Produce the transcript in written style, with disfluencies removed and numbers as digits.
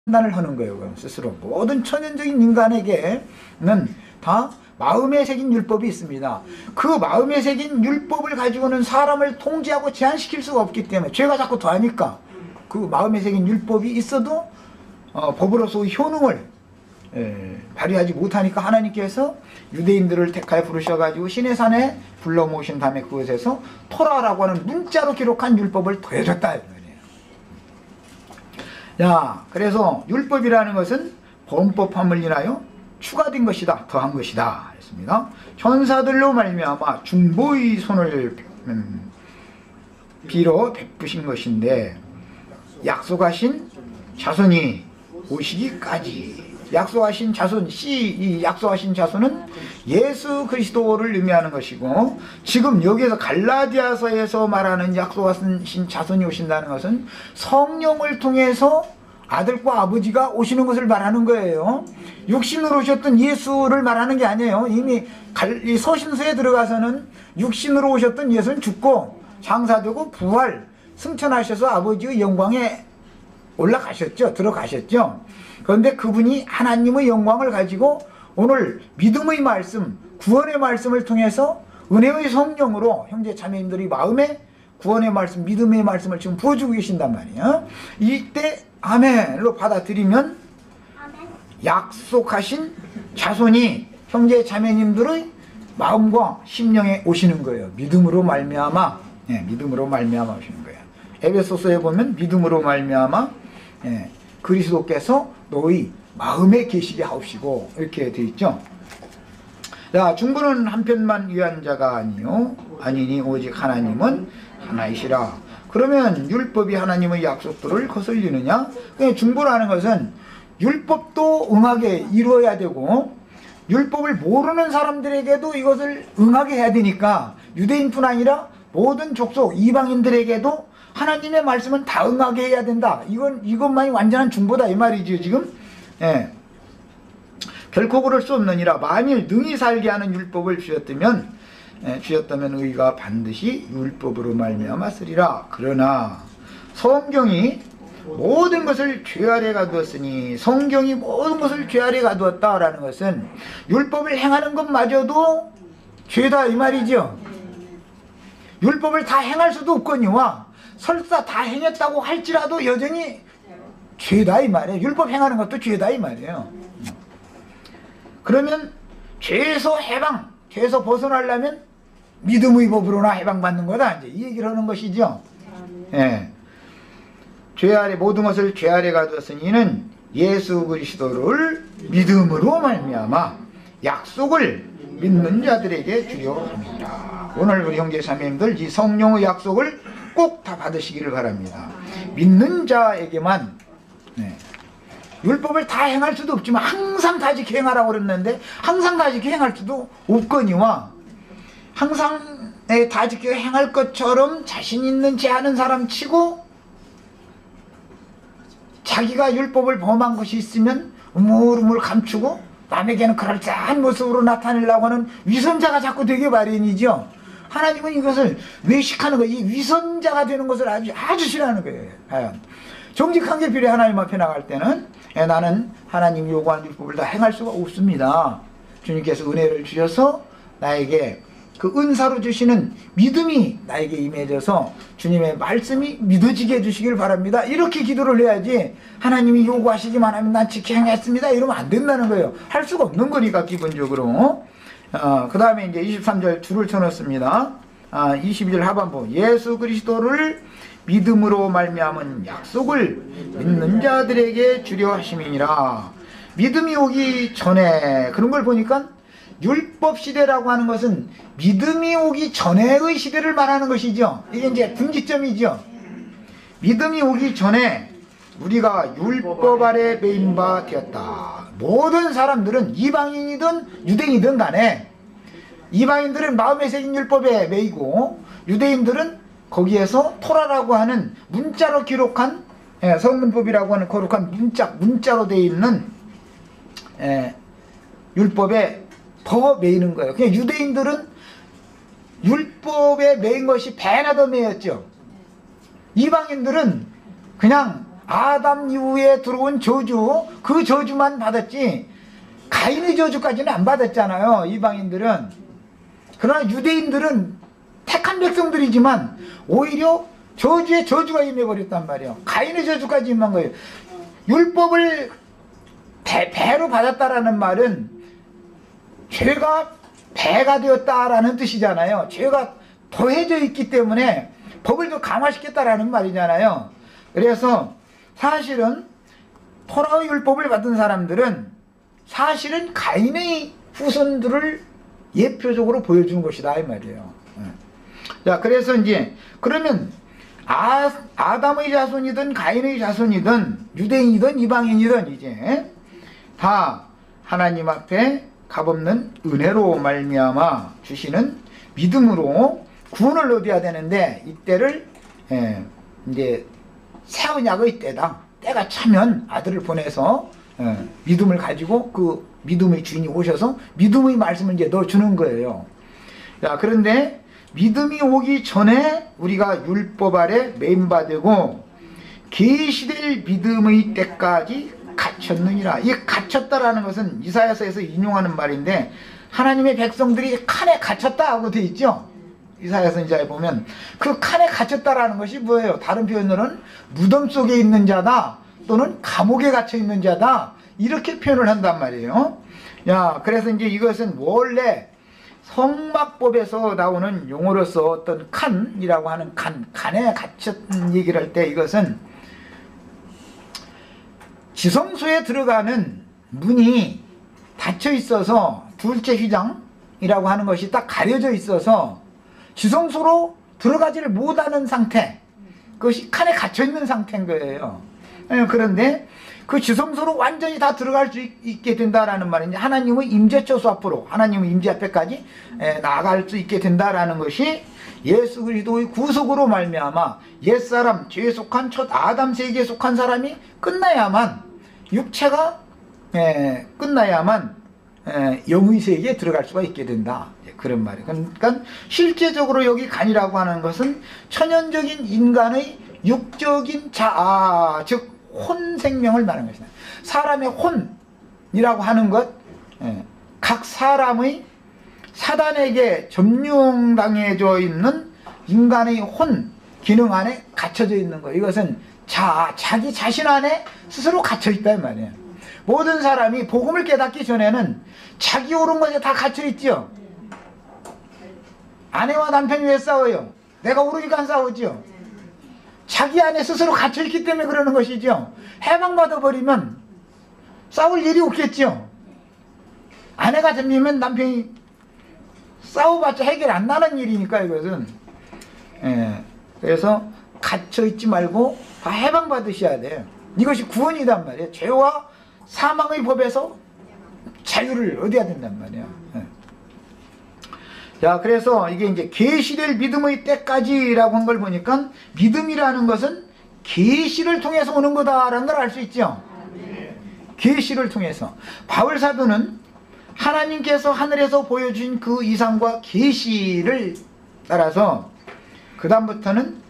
판단을 하는 거예요. 스스로. 모든 천연적인 인간에게는 다 마음에 새긴 율법이 있습니다. 그 마음에 새긴 율법을 가지고는 사람을 통제하고 제한시킬 수가 없기 때문에 죄가 자꾸 더하니까 그 마음에 새긴 율법이 있어도 법으로서 효능을 발휘하지 못하니까 하나님께서 유대인들을 택하여 부르셔가지고 시내산에 불러 모으신 다음에 그것에서 토라라고 하는 문자로 기록한 율법을 더해줬다. 자, 그래서 율법이라는 것은 범법함을 인하여 추가된 것이다, 더한 것이다 했습니다. 천사들로 말미암아 중보의 손을 빌어 베푸신 것인데 약속하신 자손이 오시기까지. 약속하신 자손, 이 약속하신 자손은 예수 그리스도를 의미하는 것이고, 지금 여기에서 갈라디아서에서 말하는 약속하신 자손이 오신다는 것은 성령을 통해서 아들과 아버지가 오시는 것을 말하는 거예요. 육신으로 오셨던 예수를 말하는 게 아니에요. 이미 이 서신서에 들어가서는 육신으로 오셨던 예수는 죽고 장사되고 부활 승천하셔서 아버지의 영광에 올라가셨죠. 들어가셨죠. 그런데 그분이 하나님의 영광을 가지고 오늘 믿음의 말씀, 구원의 말씀을 통해서 은혜의 성령으로 형제 자매님들이 마음에 구원의 말씀, 믿음의 말씀을 지금 부어주고 계신단 말이에요. 이때 아멘으로 받아들이면 약속하신 자손이 형제 자매님들의 마음과 심령에 오시는 거예요. 믿음으로 말미암아, 믿음으로 말미암아 오시는 거예요. 에베소서에 보면 믿음으로 말미암아 그리스도께서 너희 마음에 계시게 하옵시고 이렇게 되어 있죠. 자, 중보는 한편만 위한 자가 아니니 오직 하나님은 하나이시라. 그러면 율법이 하나님의 약속들을 거슬리느냐? 중보라는 것은 율법도 응하게 이루어야 되고 율법을 모르는 사람들에게도 이것을 응하게 해야 되니까 유대인뿐 아니라 모든 족속 이방인들에게도 하나님의 말씀은 다 응하게 해야 된다. 이것만이 완전한 중보다 이 말이죠. 지금 결코 그럴 수 없느니라. 만일 능히 살게 하는 율법을 주셨다면 의가 반드시 율법으로 말미암아 쓰리라. 그러나 성경이 모든 것을 죄 아래 가두었으니, 성경이 모든 것을 죄 아래 가두었다라는 것은 율법을 행하는 것마저도 죄다 이 말이죠. 율법을 다 행할 수도 없거니와 설사 다 행했다고 할지라도 여전히 죄다 이 말이에요. 율법 행하는 것도 죄다 이 말이에요. 그러면 죄에서 해방, 죄에서 벗어나려면 믿음의 법으로나 해방받는 거다, 이제 이 얘기를 하는 것이죠. 죄 아래 모든 것을 죄 아래 가두었으니 이는 예수 그리스도를 믿음으로 말미암아 약속을 믿는 자들에게 주려 합니다. 오늘 우리 형제 자매님들 이 성령의 약속을 꼭 다 받으시기를 바랍니다. 믿는 자에게만. 율법을 다 행할 수도 없지만 항상 다 지켜 행하라고 그랬는데 항상 다 지켜 행할 수도 없거니와 항상 다 지켜 행할 것처럼 자신 있는 제하는 사람 치고 자기가 율법을 범한 것이 있으면 우물우물 감추고 남에게는 그럴싸한 모습으로 나타내려고 하는 위선자가 자꾸 되게 마련이죠. 하나님은 이것을 외식하는 거, 이 위선자가 되는 것을 아주 싫어하는 거예요. 정직한 게 필요해. 하나님 앞에 나갈 때는 나는 하나님 요구하는 율법을 다 행할 수가 없습니다. 주님께서 은혜를 주셔서 나에게 그 은사로 주시는 믿음이 나에게 임해져서 주님의 말씀이 믿어지게 해주시길 바랍니다. 이렇게 기도를 해야지 하나님이 요구하시기만 하면 난 지켜 행했습니다 이러면 안 된다는 거예요. 할 수가 없는 거니까 기본적으로. 그 다음에 이제 23절 줄을 쳐놓습니다. 22절 하반부 예수 그리스도를 믿음으로 말미암은 약속을 믿는 자들에게 주려 하심이니라. 믿음이 오기 전에 그런 걸 보니까 율법 시대라고 하는 것은 믿음이 오기 전에의 시대를 말하는 것이죠. 이게 이제 분기점이죠. 믿음이 오기 전에 우리가 율법 아래 매인 바 되었다. 모든 사람들은 이방인이든 유대인이든 간에 이방인들은 마음에 새긴 율법에 매이고 유대인들은 거기에서 토라라고 하는 문자로 기록한 성문법이라고 하는 거룩한 문자로 되어 있는 율법에 더 매이는 거예요. 그냥 유대인들은 율법에 매인 것이 배나 더 매였죠. 이방인들은 그냥 아담 이후에 들어온 저주, 그 저주만 받았지 가인의 저주까지는 안 받았잖아요, 이방인들은. 그러나 유대인들은 택한 백성들이지만 오히려 저주에 저주가 임해버렸단 말이에요. 가인의 저주까지 임한 거예요. 율법을 배로 받았다라는 말은 죄가 배가 되었다라는 뜻이잖아요. 죄가 더해져 있기 때문에 법을 더 강화시켰다라는 말이잖아요. 그래서 사실은 토라의 율법을 받은 사람들은 사실은 가인의 후손들을 예표적으로 보여준 것이다 이 말이에요. 자, 그래서 이제 그러면 아담의 자손이든 가인의 자손이든 유대인이든 이방인이든 이제 다 하나님 앞에 값없는 은혜로 말미암아 주시는 믿음으로 구원을 얻어야 되는데, 이때를 이제 새 언약의 때다. 때가 차면 아들을 보내서 믿음을 가지고 그 믿음의 주인이 오셔서 믿음의 말씀을 이제 넣어주는 거예요. 자, 그런데 믿음이 오기 전에 우리가 율법 아래 매임받고 계시될 믿음의 때까지 갇혔느니라. 이 갇혔다라는 것은 이사야서에서 인용하는 말인데, 하나님의 백성들이 칸에 갇혔다 하고 되어 있죠. 이사야 선지자에 보면 그 칸에 갇혔다라는 것이 뭐예요? 다른 표현으로는 무덤 속에 있는 자다, 또는 감옥에 갇혀 있는 자다, 이렇게 표현을 한단 말이에요. 야, 그래서 이제 이것은 원래 성막법에서 나오는 용어로서 어떤 칸이라고 하는 칸에 갇혔던 얘기를 할 때, 이것은 지성소에 들어가는 문이 닫혀 있어서 둘째 휘장이라고 하는 것이 딱 가려져 있어서 지성소로 들어가지를 못하는 상태, 그것이 칸에 갇혀 있는 상태인 거예요. 그런데 그 지성소로 완전히 다 들어갈 수 있게 된다라는 말은 하나님의 임재처소 앞으로, 하나님의 임재 앞에까지 나아갈 수 있게 된다라는 것이 예수 그리스도의 구속으로 말미암아 옛사람, 죄에 속한 첫 아담 세계에 속한 사람이 끝나야만, 육체가 끝나야만 영의 세계에 들어갈 수가 있게 된다, 그런 말이에요. 그러니까 실제적으로 여기 간이라고 하는 것은 천연적인 인간의 육적인 자아, 즉 혼 생명을 말하는 것이다. 사람의 혼이라고 하는 것, 각 사람의 사단에게 점령당해져 있는 인간의 혼 기능 안에 갇혀져 있는 것, 이것은 자기 자신 안에 스스로 갇혀 있다 이 말이에요. 모든 사람이 복음을 깨닫기 전에는 자기 옳은 것에 다 갇혀 있죠. 아내와 남편이 왜 싸워요? 내가 옳으니까 안 싸우죠. 자기 안에 스스로 갇혀 있기 때문에 그러는 것이죠. 해방받아 버리면 싸울 일이 없겠죠. 아내가 들리면 남편이 싸워봤자 해결 안 나는 일이니까 이것은. 그래서 갇혀 있지 말고 다 해방받으셔야 돼요. 이것이 구원이란 말이에요. 죄와 사망의 법에서 자유를 얻어야 된단 말이에요. 자, 그래서 이게 이제 계시될 믿음의 때까지라고 한 걸 보니까 믿음이라는 것은 계시를 통해서 오는 거다라는 걸 알 수 있죠. 계시를 통해서. 바울 사도는 하나님께서 하늘에서 보여준 그 이상과 계시를 따라서 그 다음부터는